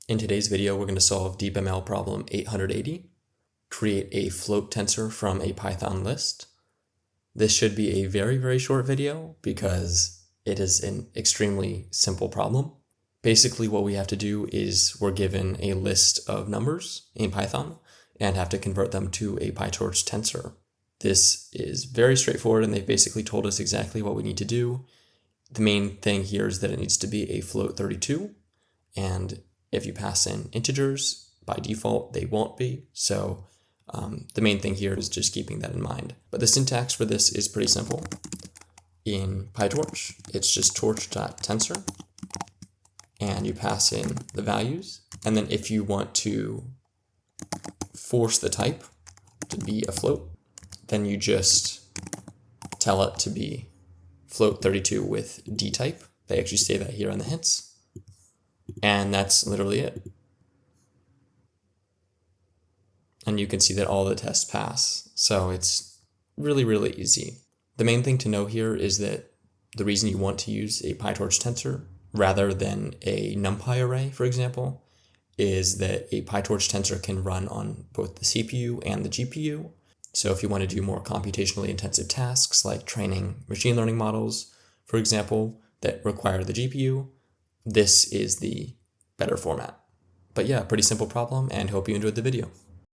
In today's video, we're going to solve DeepML problem 880, create a float tensor from a Python list. This should be a very, very short video because it is an extremely simple problem. Basically, what we have to do is we're given a list of numbers in Python and have to convert them to a PyTorch tensor. This is very straightforward, and they've basically told us exactly what we need to do. The main thing here is that it needs to be a float 32, and if you pass in integers, by default, they won't be. So the main thing here is just keeping that in mind. But the syntax for this is pretty simple. In PyTorch, it's just torch.tensor, and you pass in the values. And then if you want to force the type to be a float, then you just tell it to be float 32 with D type. They actually say that here on the hints. And that's literally it. And you can see that all the tests pass. So it's really, really easy. The main thing to know here is that the reason you want to use a PyTorch tensor rather than a NumPy array, for example, is that a PyTorch tensor can run on both the CPU and the GPU. So if you want to do more computationally intensive tasks like training machine learning models, for example, that require the GPU, this is the better format. But yeah, pretty simple problem, and hope you enjoyed the video.